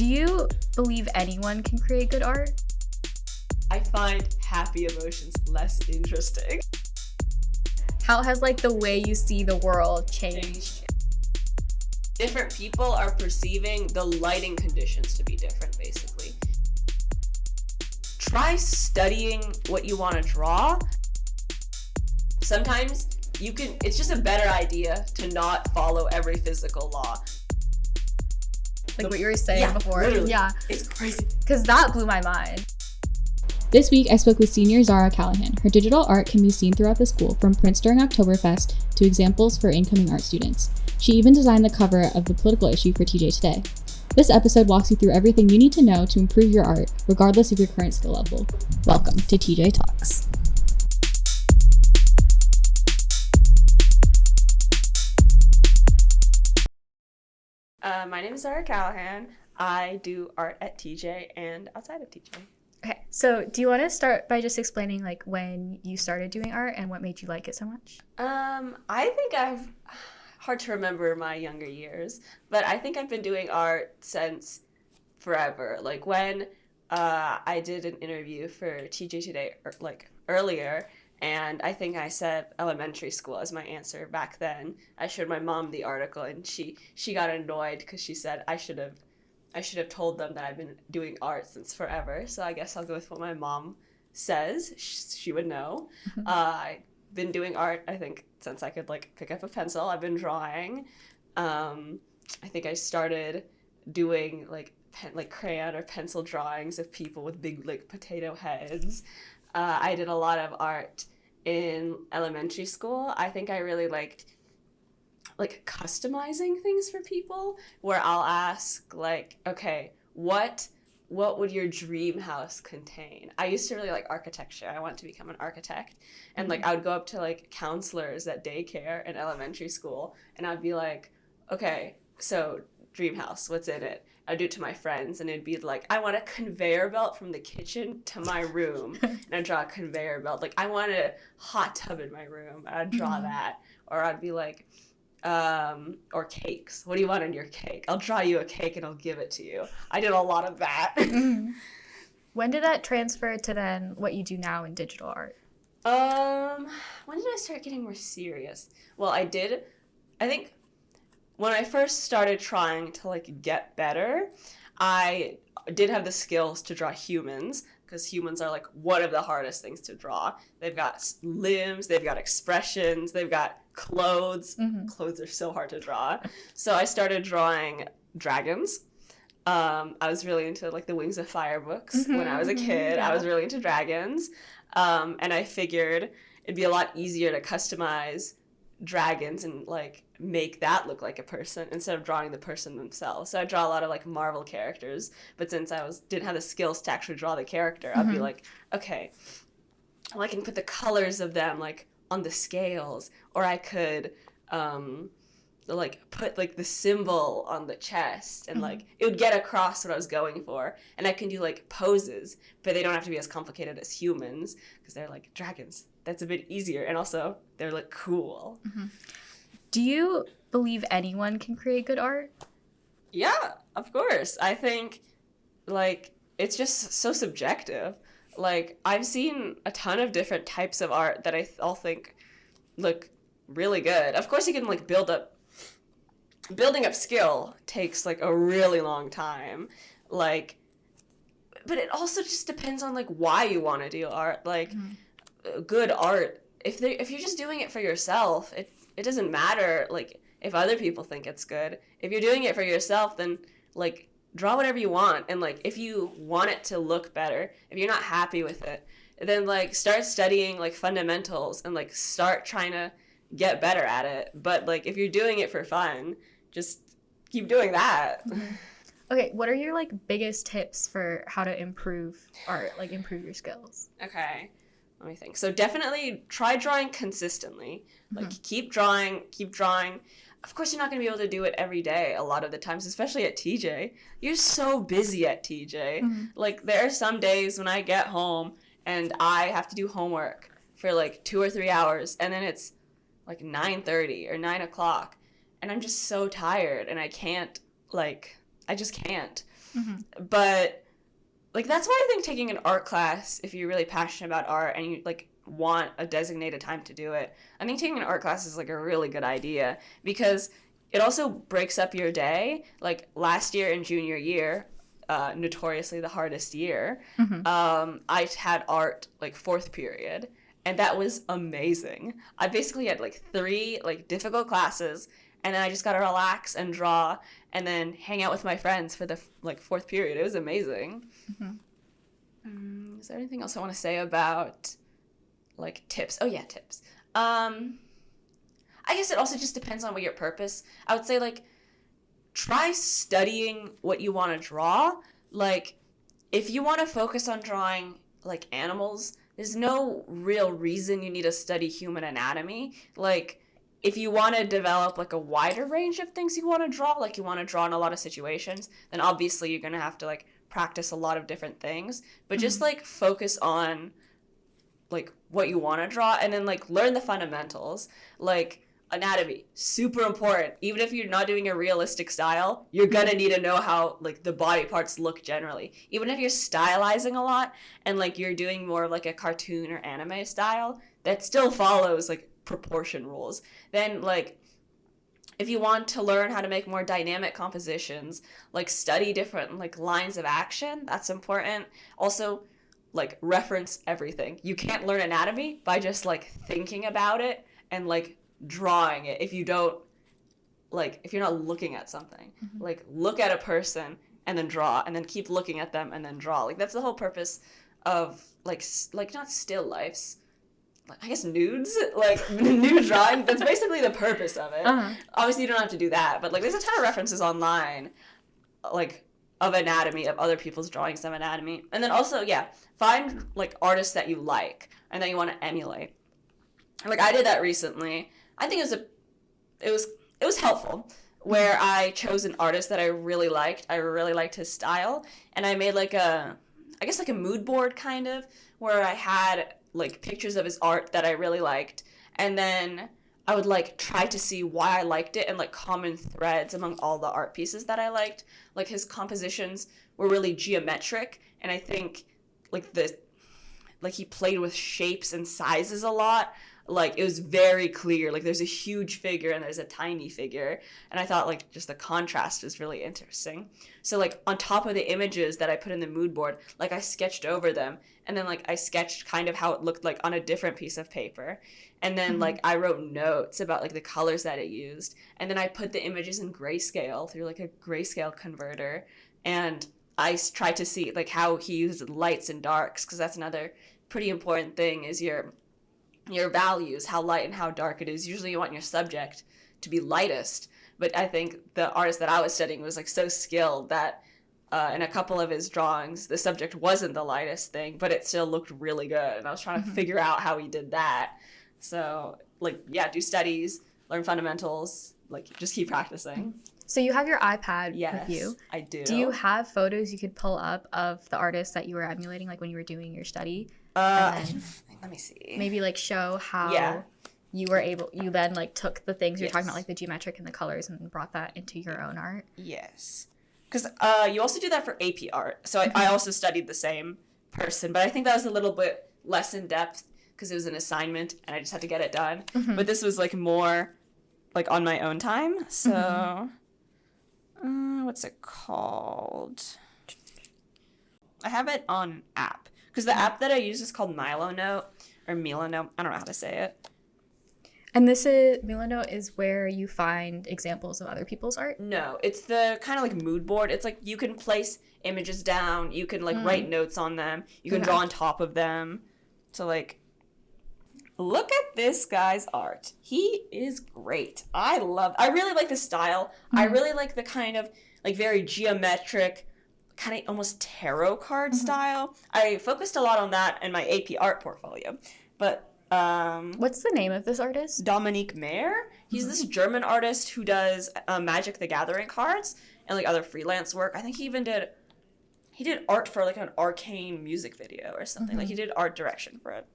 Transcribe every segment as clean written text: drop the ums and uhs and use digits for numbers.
Do you believe anyone can create good art? I find happy emotions less interesting. How has the way you see the world changed? Different people are perceiving the lighting conditions to be different, basically. Try studying what you want to draw. Sometimes it's just a better idea to not follow every physical law. What you were saying before. Literally. Yeah. It's crazy. Because that blew my mind. This week, I spoke with senior Zara Callahan. Her digital art can be seen throughout the school, from prints during Oktoberfest to examples for incoming art students. She even designed the cover of the political issue for tjTODAY. This episode walks you through everything you need to know to improve your art, regardless of your current skill level. Welcome to tjTALKS. My name is Zara Callahan. I do art at TJ and outside of TJ. Okay, so do you want to start by just explaining when you started doing art and what made you like it so much? I think hard to remember my younger years, but I think I've been doing art since forever. When I did an interview for tjTODAY earlier, and I think I said elementary school as my answer back then. I showed my mom the article, and she got annoyed because she said I should have told them that I've been doing art since forever. So I guess I'll go with what my mom says. She would know. I've been doing art, I think, since I could pick up a pencil. I've been drawing. I think I started doing crayon or pencil drawings of people with big potato heads. I did a lot of art in elementary school. I think I really liked customizing things for people, where I'll ask okay, what would your dream house contain? I used to really like architecture. I wanted to become an architect, and I would go up to counselors at daycare and elementary school, and I'd be like, okay, so dream house, what's in it? I'd do it to my friends, and it'd be I want a conveyor belt from the kitchen to my room, and I'd draw a conveyor belt. I want a hot tub in my room, and I'd draw that. Or I'd be or cakes. What do you want in your cake? I'll draw you a cake and I'll give it to you. I did a lot of that. When did that transfer to then what you do now in digital art? When did I start getting more serious? Well, I think when I first started trying to get better, I did have the skills to draw humans, because humans are one of the hardest things to draw. They've got limbs, they've got expressions, they've got clothes. Mm-hmm. Clothes are so hard to draw. So I started drawing dragons. I was really into the Wings of Fire books when I was a kid. Yeah. I was really into dragons. And I figured it'd be a lot easier to customize dragons and make that look like a person instead of drawing the person themselves. So I draw a lot of Marvel characters, but since I didn't have the skills to actually draw the character, I'd be okay, well, I can put the colors of them on the scales, or I could put the symbol on the chest, and it would get across what I was going for. And I can do poses, but they don't have to be as complicated as humans, because they're dragons. That's a bit easier, and also they're cool. Mm-hmm. Do you believe anyone can create good art? Yeah, of course. I think it's just so subjective. I've seen a ton of different types of art that I all think look really good. Of course, you can building up skill takes a really long time. But it also just depends on why you want to do art. Good art, if you're just doing it for yourself, it doesn't matter if other people think it's good. If you're doing it for yourself, then draw whatever you want, and if you want it to look better, if you're not happy with it, then start studying fundamentals and start trying to get better at it. But if you're doing it for fun, just keep doing that. Mm-hmm. Okay, what are your biggest tips for how to improve art, improve your skills? Okay, let me think. So definitely try drawing consistently. Keep drawing. Of course, you're not going to be able to do it every day a lot of the times, especially at TJ. You're so busy at TJ. Mm-hmm. There are some days when I get home and I have to do homework for 2 or 3 hours, and then it's 9:30 or 9 o'clock, and I'm just so tired, and I can't, I just can't. But like that's why I think taking an art class, if you're really passionate about art and you like want a designated time to do it, I think taking an art class is like a really good idea because it also breaks up your day. Like last year in junior year, notoriously the hardest year, I had art like fourth period, and that was amazing. I basically had like 3 like difficult classes, and then I just got to relax and draw and then hang out with my friends for the like fourth period. It was amazing. Is there anything else I want to say about like tips? Oh yeah, tips. I guess it also just depends on what your purpose. I would say like try studying what you want to draw. Like if you want to focus on drawing like animals, there's no real reason you need to study human anatomy. Like if you want to develop like a wider range of things you want to draw, like you want to draw in a lot of situations, then obviously you're going to have to like practice a lot of different things. But just like focus on like what you want to draw and then like learn the fundamentals. Like anatomy, super important. Even if you're not doing a realistic style, you're gonna need to know how like the body parts look generally. Even if you're stylizing a lot and like you're doing more of like a cartoon or anime style, that still follows like proportion rules. Then like if you want to learn how to make more dynamic compositions, like study different like lines of action, that's important. Also like reference everything. You can't learn anatomy by just like thinking about it and like drawing it if you don't like if you're not looking at something. Like look at a person and then draw and then keep looking at them and then draw. Like that's the whole purpose of like not still lifes, like I guess nudes, like nude drawing. That's basically the purpose of it. Obviously you don't have to do that, but like there's a ton of references online like of anatomy, of other people's drawings of anatomy. And then also find like artists that you like and that you want to emulate. Like I did that recently. I think it was helpful where I chose an artist that I really liked. I really liked his style, and I made like a mood board kind of where I had like pictures of his art that I really liked, and then I would like try to see why I liked it and like common threads among all the art pieces that I liked. Like his compositions were really geometric, and I think like he played with shapes and sizes a lot. Like it was very clear, like there's a huge figure and there's a tiny figure, and I thought like just the contrast was really interesting. So like on top of the images that I put in the mood board, like I sketched over them, and then like I sketched kind of how it looked like on a different piece of paper, and then like I wrote notes about like the colors that it used, and then I put the images in grayscale through like a grayscale converter, and I tried to see like how he used lights and darks, because that's another pretty important thing is your values, how light and how dark it is. Usually you want your subject to be lightest, but I think the artist that I was studying was like so skilled that in a couple of his drawings the subject wasn't the lightest thing, but it still looked really good, and I was trying to figure out how he did that. So like do studies, learn fundamentals, like just keep practicing. So you have your iPad Yes, with you. I do. Do you have photos you could pull up of the artists that you were emulating, like when you were doing your study? Let me see. Maybe like show how you then like took the things you're talking about, like the geometric and the colors, and brought that into your own art. Yes. Because you also do that for AP art. So I also studied the same person, but I think that was a little bit less in depth because it was an assignment and I just had to get it done. But this was like more like on my own time. So what's it called? I have it on app. Because the app that I use is called Milanote, or Milanote. I don't know how to say it. And Milanote is where you find examples of other people's art? No, it's the kind of like mood board. It's like you can place images down. You can like write notes on them. You can draw on top of them. So like, look at this guy's art. He is great. I really like the style. I really like the kind of like very geometric, kind of almost tarot card style. I focused a lot on that in my AP art portfolio. But what's the name of this artist? Dominique Mayer. He's this German artist who does Magic the Gathering cards and like other freelance work. I think he even did art for like an Arcane music video or something. Like he did art direction for it.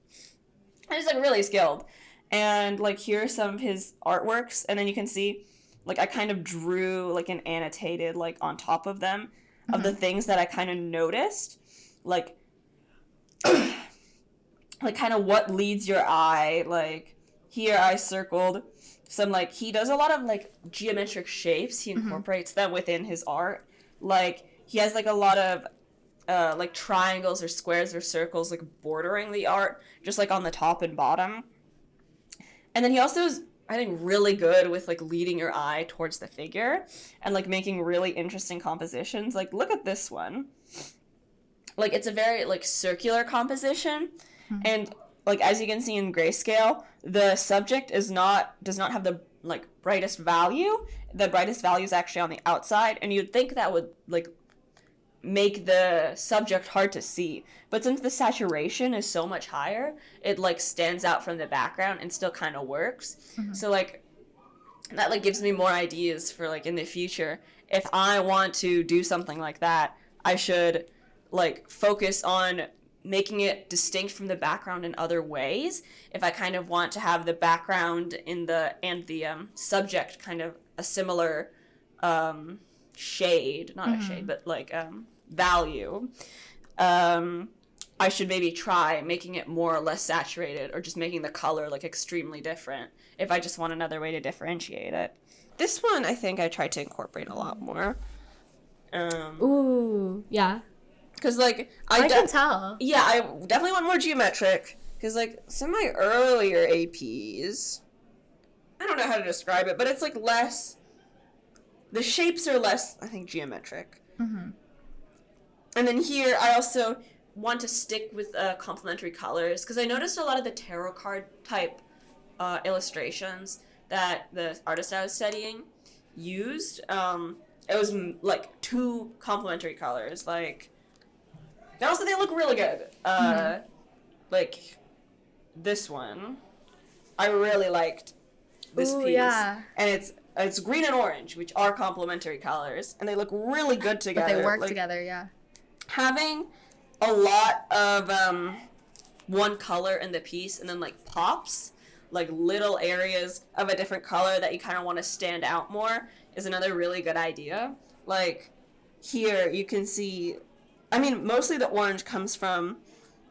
And he's like really skilled. And like here are some of his artworks, and then you can see like I kind of drew like an annotated like on top of them. of the things that I kind of noticed, like like kind of what leads your eye. Like here I circled some, like, he does a lot of like geometric shapes. He incorporates them within his art. Like he has like a lot of like triangles or squares or circles like bordering the art, just like on the top and bottom. And then he also is, I think, really good with like leading your eye towards the figure and like making really interesting compositions. Like look at this one. Like it's a very like circular composition, and like as you can see in grayscale, the subject does not have the like brightest value. The brightest value is actually on the outside, and you'd think that would like make the subject hard to see, but since the saturation is so much higher, it like stands out from the background and still kind of works. So like that like gives me more ideas for like in the future. If I want to do something like that, I should like focus on making it distinct from the background in other ways. If I kind of want to have the background and the subject kind of a similar shade, not a shade, but like value, I should maybe try making it more or less saturated, or just making the color like extremely different if I just want another way to differentiate it. This one I think I tried to incorporate a lot more. Ooh, yeah. Because like I can tell. Yeah, I definitely want more geometric. Because like some of my earlier APs, I don't know how to describe it, but it's like less. The shapes are less, I think, geometric. And then here, I also want to stick with complementary colors, because I noticed a lot of the tarot card type illustrations that the artist I was studying used. It was like 2 complementary colors, like. And also, they look really good. Like this one, I really liked this piece, yeah. and it's green and orange, which are complementary colors, and they look really good together. But they work like, together, yeah. Having a lot of one color in the piece, and then like pops, like little areas of a different color that you kind of want to stand out more, is another really good idea. Like here, you can see. I mean, mostly the orange comes from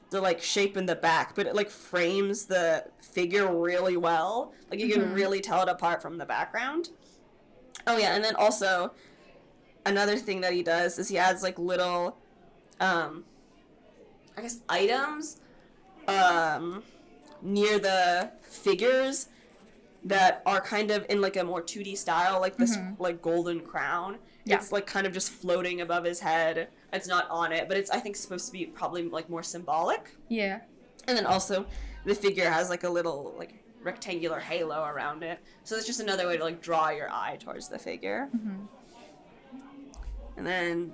the like shape in the back, but it like frames the figure really well. Like you can really tell it apart from the background. Oh yeah, and then also another thing that he does is he adds like little I guess items near the figures that are kind of in like a more 2D style, like this like golden crown. Yeah. It's like kind of just floating above his head. It's not on it, but it's, I think, supposed to be probably like more symbolic. Yeah. And then also the figure has like a little like rectangular halo around it. So it's just another way to like draw your eye towards the figure. And then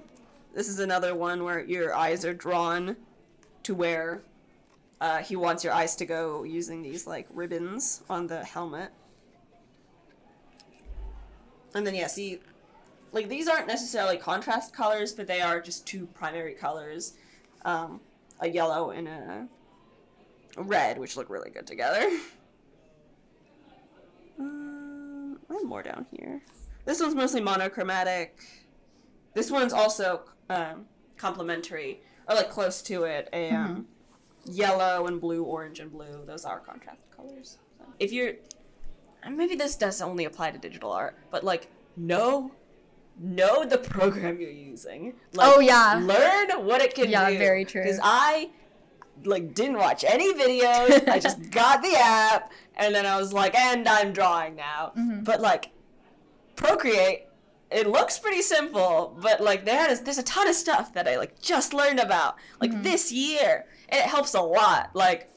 this is another one where your eyes are drawn to where he wants your eyes to go, using these like ribbons on the helmet. And then yeah, see, like these aren't necessarily contrast colors, but they are just 2 primary colors, a yellow and a red, which look really good together. I have more down here. This one's mostly monochromatic. This one's also complementary, or like close to it. Yellow and blue, orange and blue. Those are contrast colors. So if you're, maybe this does only apply to digital art, but like know the program you're using. Like, learn what it can do. Yeah, very true. Because I like didn't watch any videos. I just got the app, and then I was like, and I'm drawing now. But like Procreate, it looks pretty simple, but like there's a ton of stuff that I like just learned about like this year, and it helps a lot. Like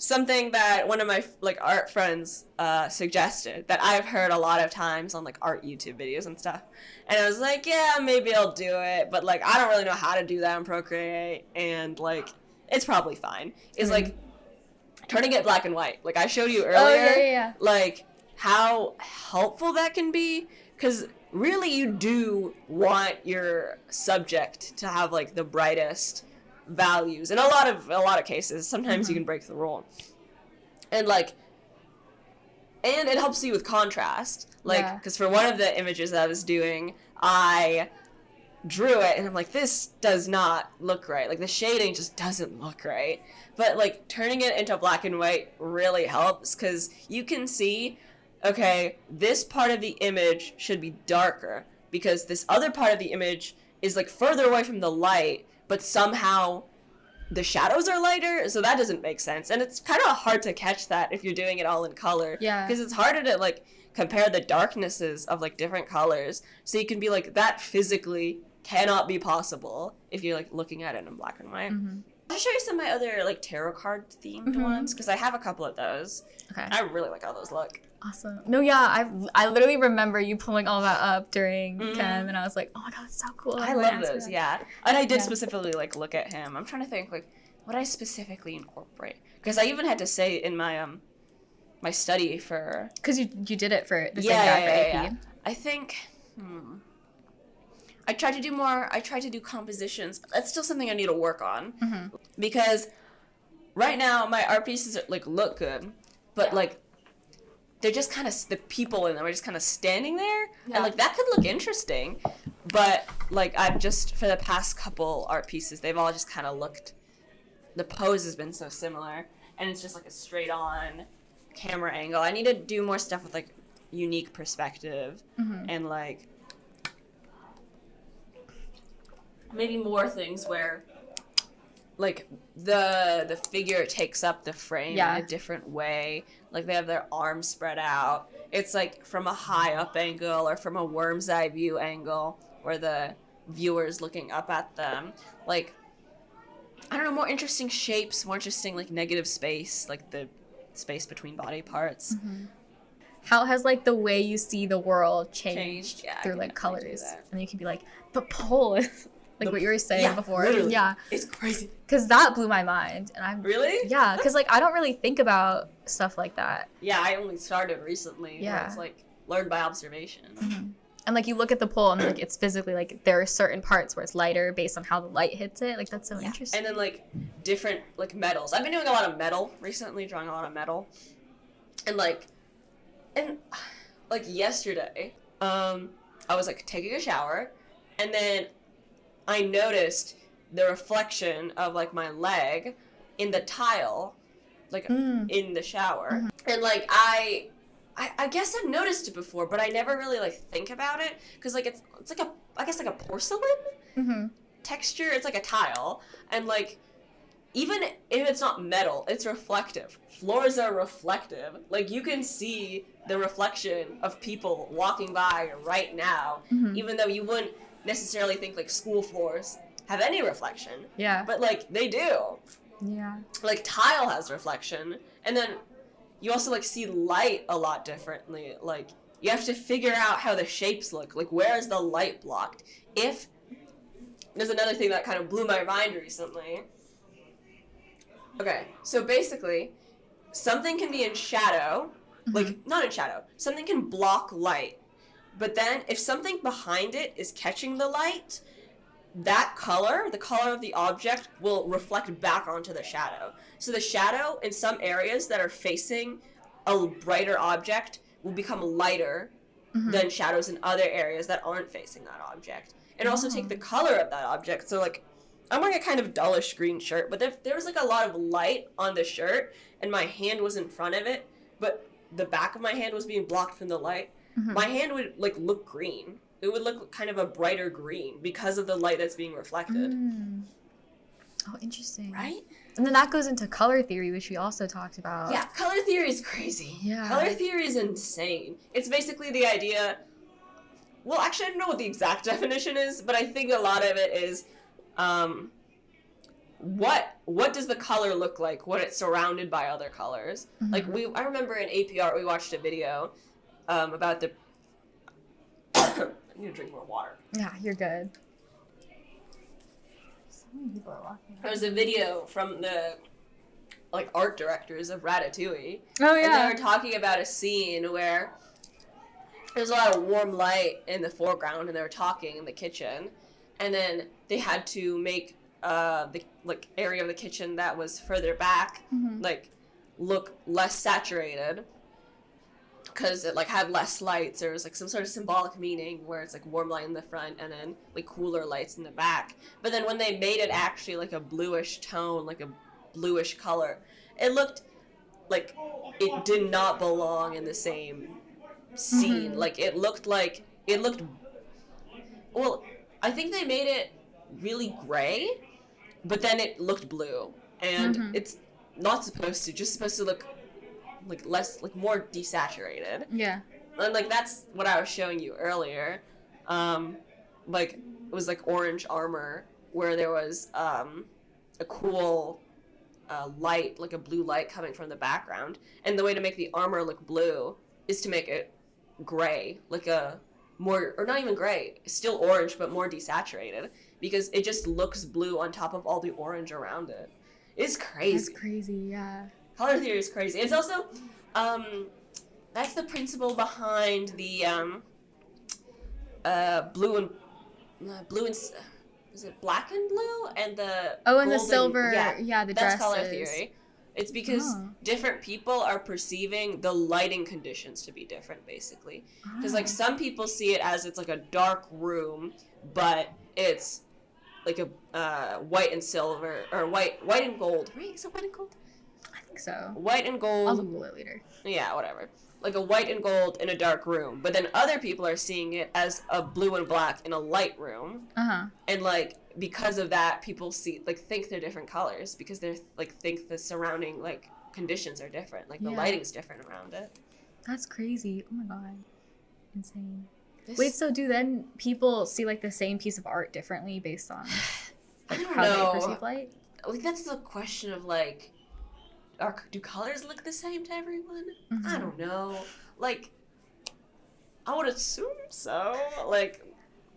something that one of my like art friends suggested that I've heard a lot of times on like art YouTube videos and stuff, and I was like, yeah, maybe I'll do it, but like I don't really know how to do that on Procreate, and like it's probably fine. Is like turning it black and white, like I showed you earlier. Like how helpful that can be, because really you do want your subject to have like the brightest values in a lot of cases. Sometimes you can break the rule, and it helps you with contrast, like because for one of the images I was doing, I drew it and I'm like, this does not look right. Like the shading just doesn't look right. But like turning it into black and white really helps because you can see, okay, this part of the image should be darker because this other part of the image is like further away from the light, but somehow the shadows are lighter, so that doesn't make sense. And it's kind of hard to catch that if you're doing it all in color. Yeah. Because it's harder to like compare the darknesses of like different colors. So you can be like, that physically cannot be possible if you're like looking at it in black and white. Mm-hmm. I'll show you some of my other like tarot card themed ones because I have a couple of those. Okay. I really like how those look. Awesome. No, yeah, I literally remember you pulling all that up during Chem, and I was like, oh my god, it's so cool. I love those, yeah. And I did specifically like look at him. I'm trying to think like what I specifically incorporate because I even had to say in my my study for because you did it for the same guy for AP. Yeah. I think I tried to do compositions. That's still something I need to work on because right now my art pieces like look good, but like they're just kind of, the people in them are just kind of standing there, and like that could look interesting, but like I've just, for the past couple art pieces, they've all just kind of looked, the pose has been so similar, and it's just like a straight on camera angle. I need to do more stuff with like unique perspective and like maybe more things where like the figure takes up the frame in a different way. Like they have their arms spread out. It's like from a high up angle or from a worm's eye view angle where the viewer's looking up at them. Like, I don't know, more interesting shapes, more interesting like negative space, like the space between body parts. How has like the way you see the world changed Yeah, through like colors? And you can be like, but pole like what you were saying before. Literally. Yeah. It's crazy. Because that blew my mind. And I'm Really? Yeah, because like I don't really think about stuff like that. Yeah, I only started recently. Yeah. It's like learned by observation. And like you look at the pole and like it's physically like there are certain parts where it's lighter based on how the light hits it. Like that's so interesting. And then like different like metals. I've been doing a lot of metal recently, drawing a lot of metal. And like yesterday, I was like taking a shower and then I noticed the reflection of like my leg in the tile, like in the shower. And like I guess I've noticed it before, but I never really like think about it because like it's like a, I guess like a porcelain texture. It's like a tile, and like even if it's not metal, it's reflective. Floors are reflective. Like you can see the reflection of people walking by right now, even though you wouldn't necessarily think like school floors have any reflection. Yeah. But like they do. Yeah. Like tile has reflection, and then you also like see light a lot differently. Like you have to figure out how the shapes look. Like where is the light blocked? If there's another thing that kind of blew my mind recently. Okay, so basically, something can be in shadow, like not in shadow. Something can block light, but then if something behind it is catching the light, that color, the color of the object, will reflect back onto the shadow. So the shadow in some areas that are facing a brighter object will become lighter than shadows in other areas that aren't facing that object. And also take the color of that object. So like, I'm wearing a kind of dullish green shirt, but if there was like a lot of light on the shirt and my hand was in front of it, but the back of my hand was being blocked from the light, my hand would like look green. It would look kind of a brighter green because of the light that's being reflected. Oh, interesting. Right? And then that goes into color theory, which we also talked about. Yeah, color theory is crazy. Yeah. Color theory is insane. It's basically the idea... Well, actually, I don't know what the exact definition is, but I think a lot of it is... what does the color look like when it's surrounded by other colors? Like, I remember in AP Art, we watched a video about the... I need to drink more water. Yeah, you're good. So many people are walking. There was a video from the like art directors of Ratatouille. Oh And yeah. they were talking about a scene where there's a lot of warm light in the foreground, and they were talking in the kitchen, and then they had to make the like area of the kitchen that was further back like look less saturated. because it like had less lights, or it was like some sort of symbolic meaning where it's like warm light in the front and then like cooler lights in the back. But then when they made it actually like a bluish tone, like a bluish color, it looked like it did not belong in the same scene. Like it looked well, I think they made it really gray, but then it looked blue, and it's not supposed to, just supposed to look like less, like more desaturated. Yeah. And like that's what I was showing you earlier. Like it was like orange armor where there was a cool light, like a blue light coming from the background, and the way to make the armor look blue is to make it gray, like a more, or not even gray, still orange but more desaturated, because it just looks blue on top of all the orange around it. It's crazy. That's crazy, yeah. Color theory is crazy. It's also, that's the principle behind the blue and is it black and blue, and the and the golden, silver, yeah, the that's dresses. color theory. It's because different people are perceiving the lighting conditions to be different, basically. Because like some people see it as it's like a dark room, but it's like a white and silver, or white and gold. Right? Is it white and gold? I think so. White and gold. I'll Google it later. Yeah, whatever. Like a white and gold in a dark room. But then other people are seeing it as a blue and black in a light room. And like because of that, people think they're different colors, because they're like think the surrounding like conditions are different. Like the lighting's different around it. That's crazy. Oh my god. Insane. Wait, so do then people see like the same piece of art differently based on like how they perceive light? Like that's the question of like, do colors look the same to everyone? I don't know. Like, I would assume so. Like,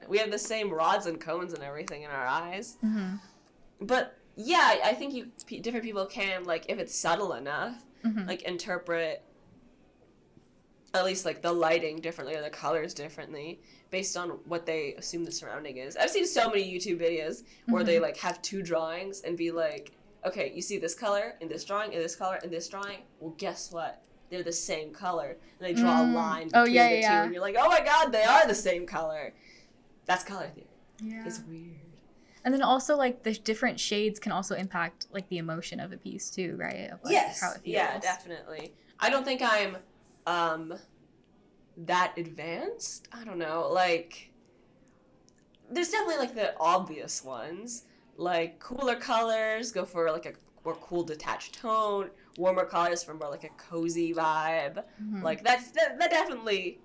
we have the same rods and cones and everything in our eyes. But yeah, I think different people can, like, if it's subtle enough, like interpret at least like the lighting differently or the colors differently based on what they assume the surrounding is. I've seen so many YouTube videos where they like have two drawings and be like, okay, you see this color in this drawing, and this color in this drawing. Well, guess what? They're the same color. And they draw a line between the two, and you're like, oh my god, they are the same color. That's color theory. Yeah. It's weird. And then also, like, the different shades can also impact, like, the emotion of a piece, too, right? Of, like, yes. How it feels. Yeah, definitely. I don't think I'm that advanced. I don't know. Like, there's definitely, like, the obvious ones. Like, cooler colors go for, like, a more cool detached tone. Warmer colors for more, like, a cozy vibe. Like, that definitely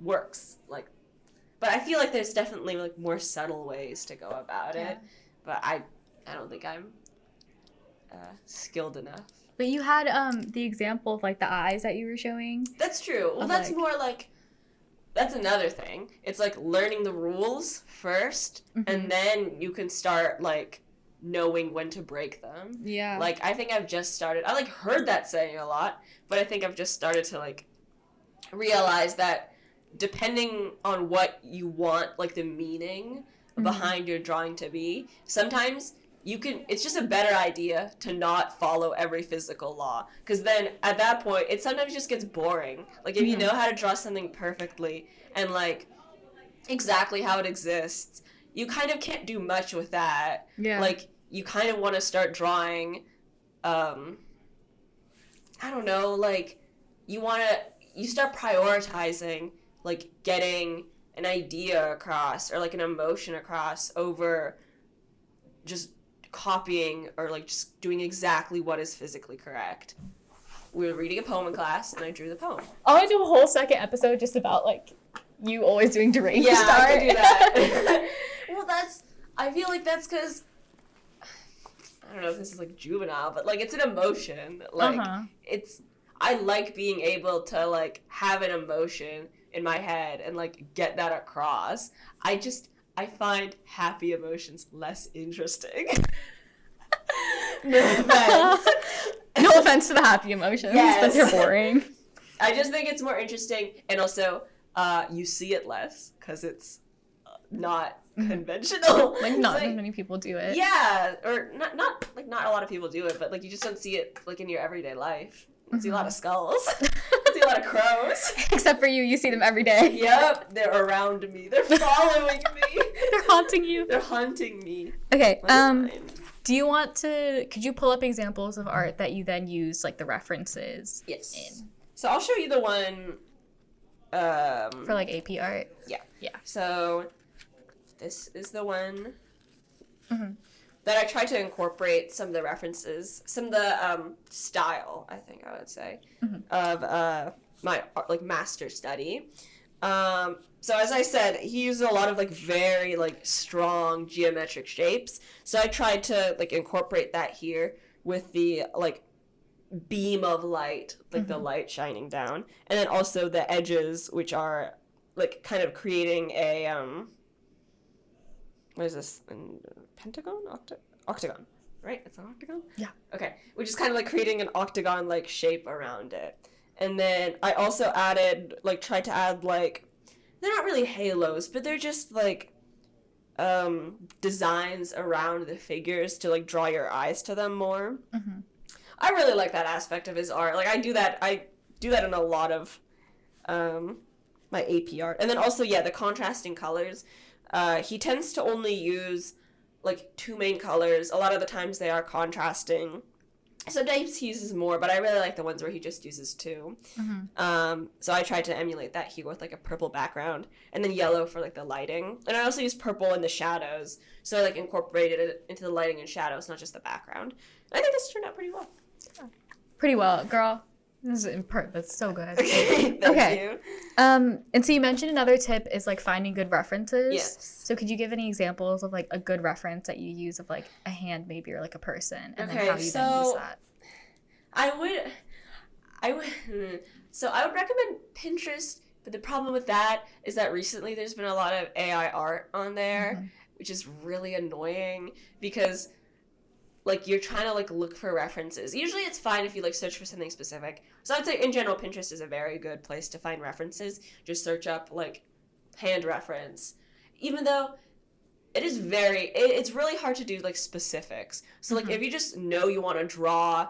works. Like, but I feel like there's definitely, like, more subtle ways to go about it. But I don't think I'm skilled enough. But you had the example of, like, the eyes that you were showing. That's true. Well, that's more, like, that's another thing. It's, like, learning the rules first, and then you can start, like, knowing when to break them. Yeah. Like, I think I've just started. I, like, heard that saying a lot, but I think I've just started to, like, realize that depending on what you want, like, the meaning behind your drawing to be, sometimes it's just a better idea to not follow every physical law, because then at that point it sometimes just gets boring. Like, if you know how to draw something perfectly and, like, exactly how it exists, you kind of can't do much with that. Like, you kind of want to start drawing, I don't know, like, you start prioritizing, like, getting an idea across or, like, an emotion across over just copying or, like, just doing exactly what is physically correct. We were reading a poem in class, and I drew the poem. I want to do a whole second episode just about, like, you always doing deranged art. I could do that. Well, I feel like that's because, I don't know if this is, like, juvenile, but, like, it's an emotion. Like, I like being able to, like, have an emotion in my head and, like, get that across. I find happy emotions less interesting. No offense. No offense to the happy emotions, but they're boring. I just think it's more interesting, and also you see it less because it's not conventional. Like, not as many people do it. Yeah, or not a lot of people do it, but, like, you just don't see it, like, in your everyday life. You see a lot of skulls. You see a lot of crows. Except for you see them every day. Yep, they're around me. They're following me. They're haunting you. They're hunting me. Okay, could you pull up examples of art that you then use, like, the references in? So I'll show you the one... for, like, AP art? Yeah. Yeah. So this is the one that I tried to incorporate some of the references, some of the style, I think I would say, of my, like, master study. So as I said, he used a lot of, like, very, like, strong geometric shapes. So I tried to, like, incorporate that here with the, like, beam of light, like the light shining down. And then also the edges, which are, like, kind of creating a, what is this? Pentagon? Octagon, right? It's an octagon? Yeah. Okay. Which is kind of like creating an octagon-like shape around it. And then I also added, like, tried to add, like, they're not really halos, but they're just, like, designs around the figures to, like, draw your eyes to them more. I really like that aspect of his art. Like, I do that in a lot of my AP art. And then also, the contrasting colors. He tends to only use, like, 2 main colors. A lot of the times they are contrasting. Sometimes he uses more, but I really like the ones where he just uses 2. So I tried to emulate that here with, like, a purple background, and then yellow for, like, the lighting. And I also used purple in the shadows, so I, like, incorporated it into the lighting and shadows, not just the background. And I think this turned out pretty well. Pretty well, girl. This is that's so good. Thank you. And so you mentioned another tip is, like, finding good references. Yes. So could you give any examples of, like, a good reference that you use of, like, a hand maybe or, like, a person, and then how you then use that? I would recommend Pinterest, but the problem with that is that recently there's been a lot of AI art on there, which is really annoying because, like, you're trying to, like, look for references. Usually it's fine if you, like, search for something specific. So I'd say, in general, Pinterest is a very good place to find references. Just search up, like, hand reference. Even though it's really hard to do, like, specifics. So, like, if you just know you want to draw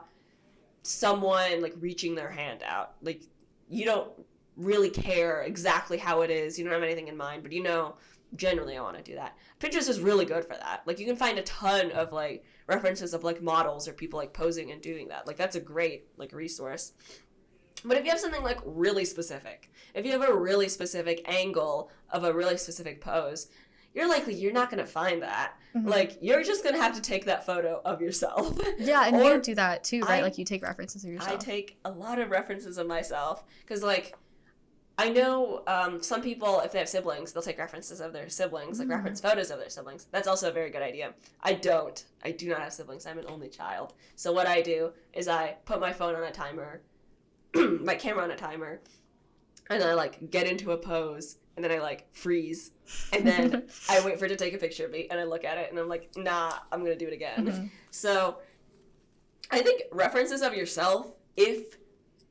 someone, like, reaching their hand out, like, you don't really care exactly how it is. You don't have anything in mind, but you know, generally I want to do that. Pinterest is really good for that. Like, you can find a ton of, like, references of, like, models or people, like, posing and doing that. Like, that's a great, like, resource. But if you have something, like, really specific, if you have a really specific angle of a really specific pose, you're not going to find that. Like, you're just going to have to take that photo of yourself. Yeah, and you do that too, right? Like, you take references of yourself. I take a lot of references of myself because, like, I know some people, if they have siblings, they'll take references of their siblings, like reference photos of their siblings. That's also a very good idea. I do not have siblings. I'm an only child. So what I do is I put my phone on a timer, my camera on a timer, and I, like, get into a pose, and then I, like, freeze, and then I wait for it to take a picture of me, and I look at it, and I'm like, nah, I'm going to do it again. So I think references of yourself, if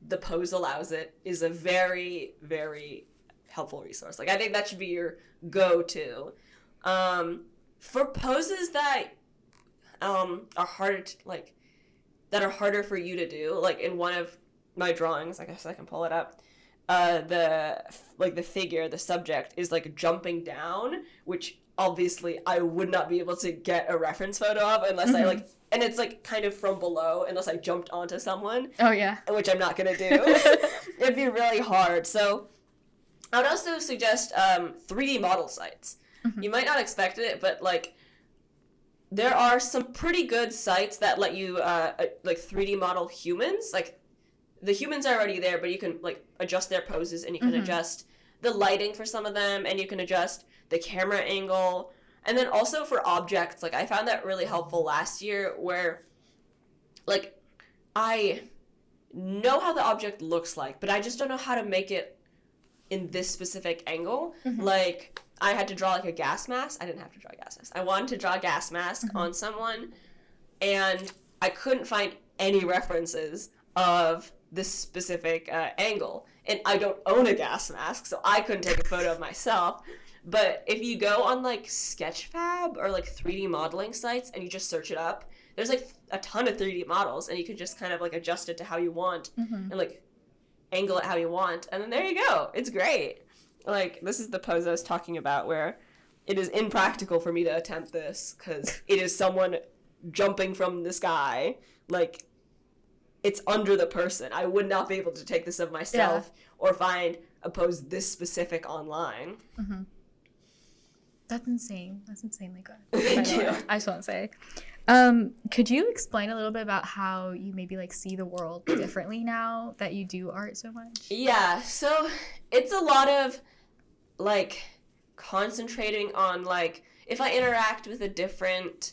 the pose allows it, is a very, very helpful resource. Like, I think that should be your go-to. For poses that are harder to, like, that are harder for you to do, like, in one of my drawings, I guess I can pull it up, the figure, the subject, is, like, jumping down, which obviously I would not be able to get a reference photo of unless I, like, and it's, like, kind of from below unless I jumped onto someone. Oh, yeah. Which I'm not gonna do. It'd be really hard. So I would also suggest 3D model sites. You might not expect it, but, like, there are some pretty good sites that let you, like, 3D model humans. Like, the humans are already there, but you can, like, adjust their poses, and you can adjust the lighting for some of them, and you can adjust the camera angle. And then also for objects, like, I found that really helpful last year where, like, I know how the object looks like, but I just don't know how to make it in this specific angle. Like, I had to draw, like, a gas mask. I didn't have to draw a gas mask. I wanted to draw a gas mask on someone, and I couldn't find any references of this specific angle. And I don't own a gas mask, so I couldn't take a photo of myself. But if you go on, like, Sketchfab or, like, 3D modeling sites and you just search it up, there's, like, a ton of 3D models, and you can just kind of, like, adjust it to how you want. And, like, angle it how you want, and then there you go. It's great. Like, this is the pose I was talking about where it is impractical for me to attempt this because it is someone jumping from the sky. Like, it's under the person. I would not be able to take this of myself or find a pose this specific online. Mm-hmm. That's insane. That's insanely good. Thank you. I just want to say. Could you explain a little bit about how you maybe like see the world differently now that you do art so much? Yeah, so it's a lot of like concentrating on like if I interact with a different,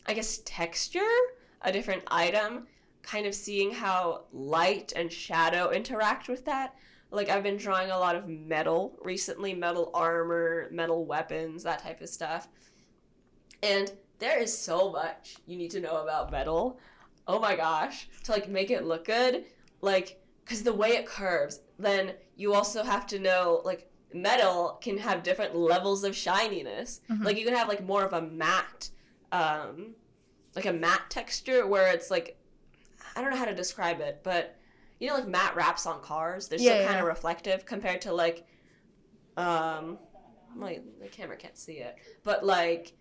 I guess, texture, a different item, kind of seeing how light and shadow interact with that. Like, I've been drawing a lot of metal recently, metal armor, metal weapons, that type of stuff. And there is so much you need to know about metal. Oh my gosh. To, like, make it look good. Like, because the way it curves, then you also have to know, like, metal can have different levels of shininess. Mm-hmm. Like, you can have, like, more of a matte, texture where it's, like, I don't know how to describe it, but... You know, like, matte wraps on cars? They're still kind of reflective compared to, like, the camera can't see it. But, like,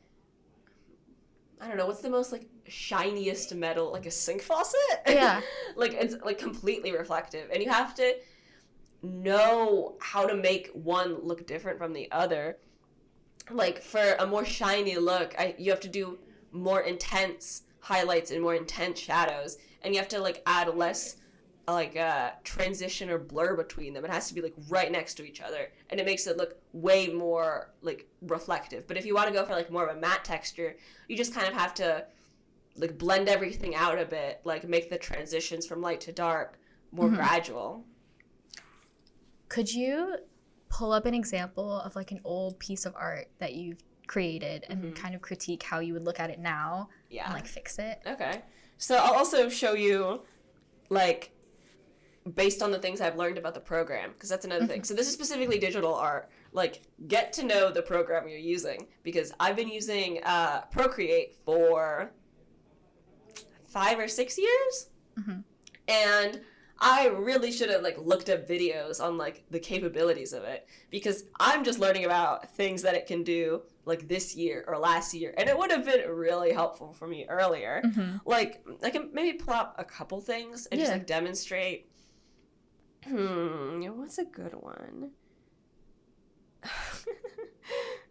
I don't know, what's the most, like, shiniest metal? Like a sink faucet? Yeah. Like, it's, like, completely reflective. And you have to know how to make one look different from the other. Like, for a more shiny look, you have to do more intense highlights and more intense shadows. And you have to, like, add less... like a transition or blur between them. It has to be like right next to each other, and it makes it look way more like reflective. But if you want to go for like more of a matte texture, you just kind of have to like blend everything out a bit, like make the transitions from light to dark more gradual. Could you pull up an example of like an old piece of art that you've created and kind of critique how you would look at it now and like fix it? Okay. So I'll also show you like based on the things I've learned about the program, because that's another thing. So this is specifically digital art. Like, get to know the program you're using, because I've been using Procreate for 5 or 6 years, and I really should have like looked up videos on like the capabilities of it, because I'm just learning about things that it can do like this year or last year, and it would have been really helpful for me earlier. Like, I can maybe pull up a couple things and just like demonstrate. What's a good one?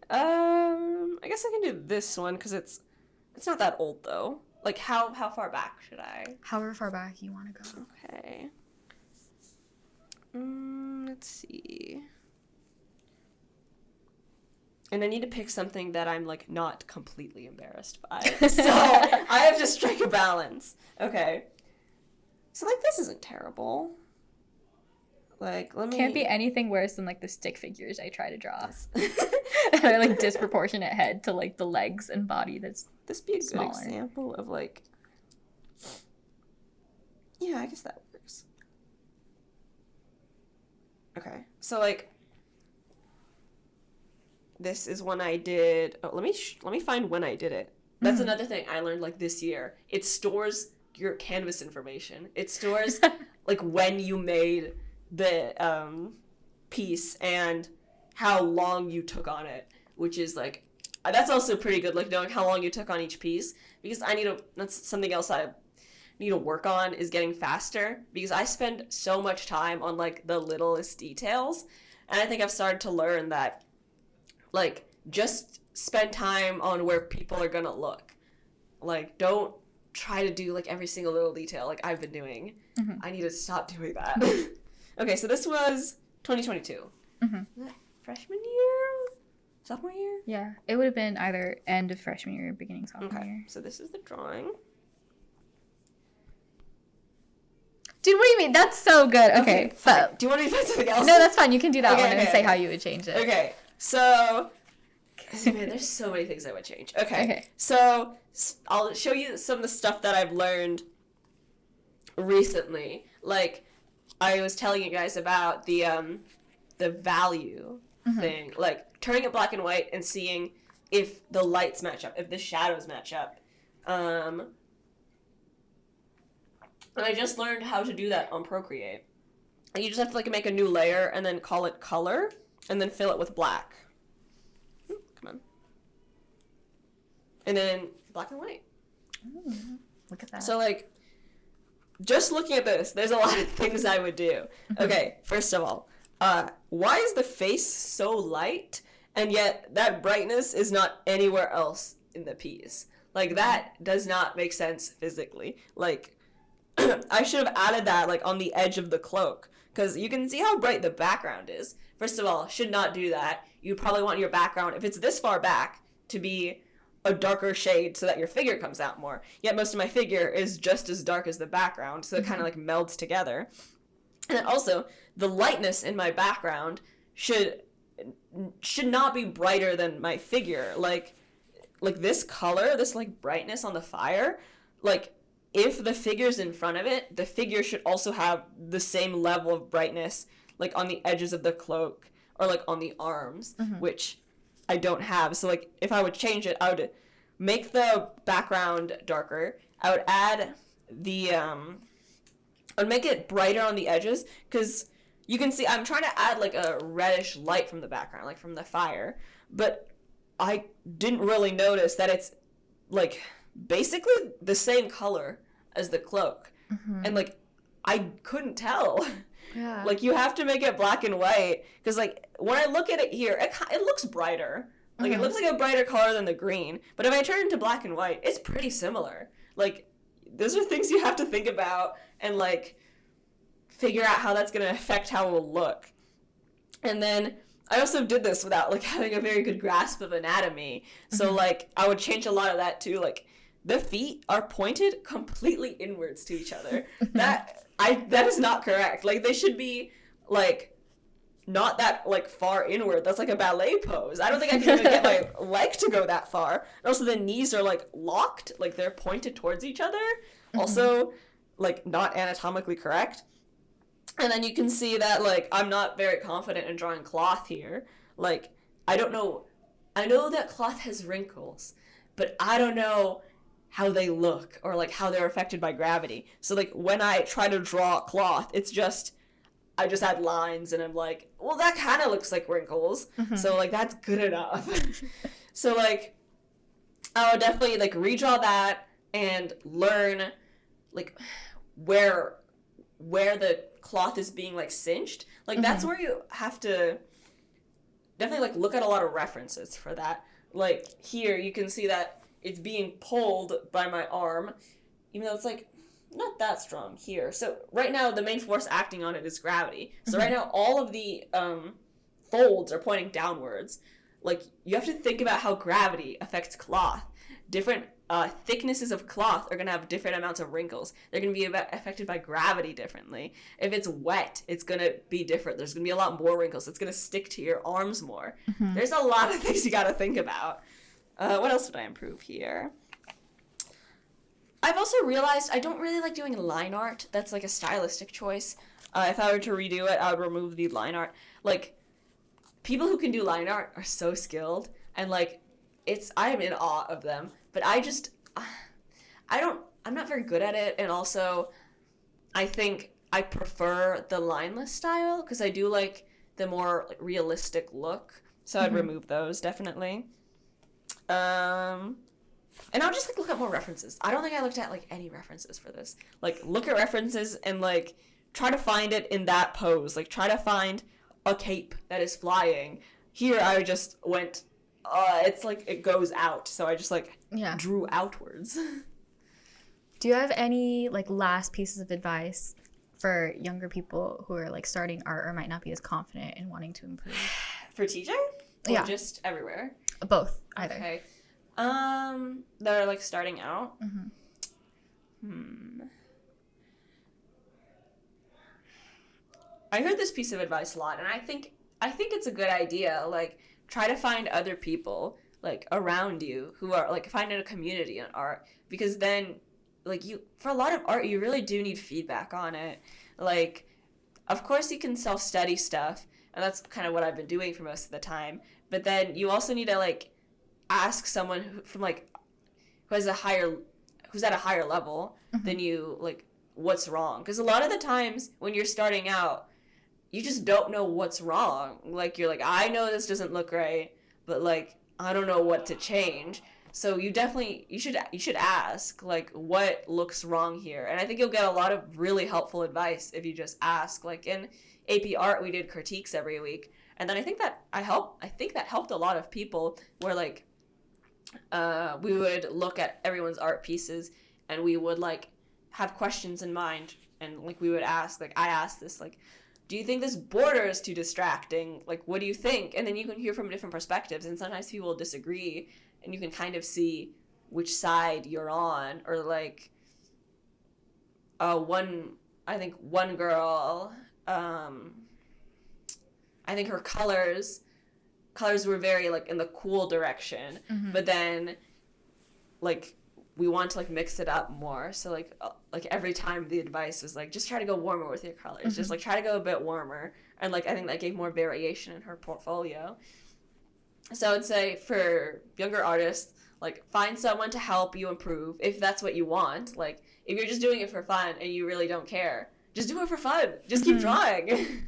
I guess I can do this one because it's not that old though. Like, how far back should I? However far back you want to go. Okay. Let's see. And I need to pick something that I'm like not completely embarrassed by. So I have to strike a balance. Okay. So like, this isn't terrible. Like, let me... Can't be anything worse than, like, the stick figures I try to draw. They're, like, disproportionate head to, like, the legs and body that's This be a smaller. good example of, like... Yeah, I guess that works. Okay. So, like... This is when I did... Oh, let me find when I did it. That's another thing I learned, like, this year. It stores your canvas information. It stores, like, when you made... the piece and how long you took on it, which is like, that's also pretty good, like knowing how long you took on each piece, because that's something else I need to work on, is getting faster, because I spend so much time on like the littlest details, and I think I've started to learn that like just spend time on where people are gonna look. Like, don't try to do like every single little detail like I've been doing. I need to stop doing that. Okay, so this was 2022. Freshman year? Sophomore year? Yeah, it would have been either end of freshman year or beginning sophomore year. So this is the drawing. Dude, what do you mean? That's so good. Okay. But do you want me to find something else? No, that's fine. You can do that one and say how you would change it. Okay, so... Man, there's so many things I would change. Okay. So I'll show you some of the stuff that I've learned recently. Like... I was telling you guys about the value thing, like turning it black and white and seeing if the lights match up, if the shadows match up. And I just learned how to do that on Procreate. you just have to like make a new layer and then call it color and then fill it with black. Come on. And then black and white. Look at that. So like, just looking at this, there's a lot of things I would do. Okay, first of all, why is the face so light and yet that brightness is not anywhere else in the piece? Like, that does not make sense physically. Like, I should have added that like on the edge of the cloak, because you can see how bright the background is. First of all, should not do that. You probably want your background, if it's this far back, to be a darker shade so that your figure comes out more. Yet most of my figure is just as dark as the background, so it kind of like melds together. And then also, the lightness in my background should not be brighter than my figure. Like this color, this like brightness on the fire, like if the figure's in front of it, the figure should also have the same level of brightness like on the edges of the cloak or like on the arms, which I don't have. So like if I would change it, I would make the background darker. I would add the I'd make it brighter on the edges, because you can see I'm trying to add like a reddish light from the background, like from the fire, but I didn't really notice that it's like basically the same color as the cloak. And like I couldn't tell. Yeah. Like you have to make it black and white, because like when I look at it here, it looks brighter. Like it looks like a brighter color than the green, but if I turn it to black and white, it's pretty similar. Like those are things you have to think about and like figure out how that's going to affect how it will look. And then I also did this without like having a very good grasp of anatomy. So like I would change a lot of that too. Like the feet are pointed completely inwards to each other. That is not correct. Like they should be like not that like far inward. That's like a ballet pose. I don't think I can even get my leg to go that far. And also the knees are like locked, like they're pointed towards each other. Also like not anatomically correct. And then you can see that like I'm not very confident in drawing cloth here. Like I don't know. I know that cloth has wrinkles, but I don't know how they look or like how they're affected by gravity. So like when I try to draw cloth, it's just I just add lines and I'm like, well, that kind of looks like wrinkles. So like that's good enough. So like I would definitely like redraw that and learn like where the cloth is being like cinched. Like that's where you have to definitely like look at a lot of references for that. Like here you can see that it's being pulled by my arm, even though it's like not that strong here. So right now the main force acting on it is gravity. So right now all of the folds are pointing downwards. Like you have to think about how gravity affects cloth. Different thicknesses of cloth are going to have different amounts of wrinkles. They're going to be affected by gravity differently. If it's wet, it's going to be different. There's going to be a lot more wrinkles. It's going to stick to your arms more. There's a lot of things you got to think about. What else would I improve here? I've also realized I don't really like doing line art. That's like a stylistic choice. If I were to redo it, I would remove the line art. Like, people who can do line art are so skilled, and like, I'm in awe of them. But I'm not very good at it, and also, I think I prefer the lineless style, because I do like the more like, realistic look. So I'd remove those, definitely. And I'll just like look at more references. I don't think I looked at like any references for this. Like look at references and like try to find it in that pose. Like try to find a cape that is flying. Here I just went, it's like it goes out. So I just like drew outwards. Do you have any like last pieces of advice for younger people who are like starting art or might not be as confident in wanting to improve? For TJ? Or just everywhere? Both, either. Okay. That are like starting out. I heard this piece of advice a lot, and I think it's a good idea. Like, try to find other people like around you who are like finding a community in art, because then like for a lot of art you really do need feedback on it. Like, of course you can self-study stuff, and that's kind of what I've been doing for most of the time. But then you also need to like ask someone who's at a higher level than you, like, what's wrong. Because a lot of the times when you're starting out, you just don't know what's wrong. Like, you're like, I know this doesn't look right, but like, I don't know what to change. So you should ask, like, what looks wrong here? And I think you'll get a lot of really helpful advice if you just ask. Like, in AP Art, we did critiques every week. And then I think that helped a lot of people, where like, we would look at everyone's art pieces and we would like have questions in mind, and like we would ask, like I asked this, like, do you think this border is too distracting? Like, what do you think? And then you can hear from different perspectives, and sometimes people will disagree, and you can kind of see which side you're on. Or like, one girl, I think her colors were very like in the cool direction, but then like we want to like mix it up more. So like every time the advice was like, just try to go warmer with your colors, just like try to go a bit warmer. And like I think that gave more variation in her portfolio. So I would say for younger artists, like find someone to help you improve if that's what you want. Like if you're just doing it for fun and you really don't care, just do it for fun. Just keep drawing.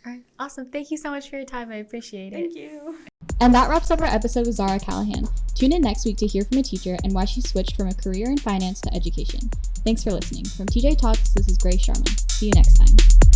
All right, awesome. Thank you so much for your time. I appreciate it. Thank you. And that wraps up our episode with Zara Callahan. Tune in next week to hear from a teacher and why she switched from a career in finance to education. Thanks for listening. From tjTALKS, this is Grace Sharma. See you next time.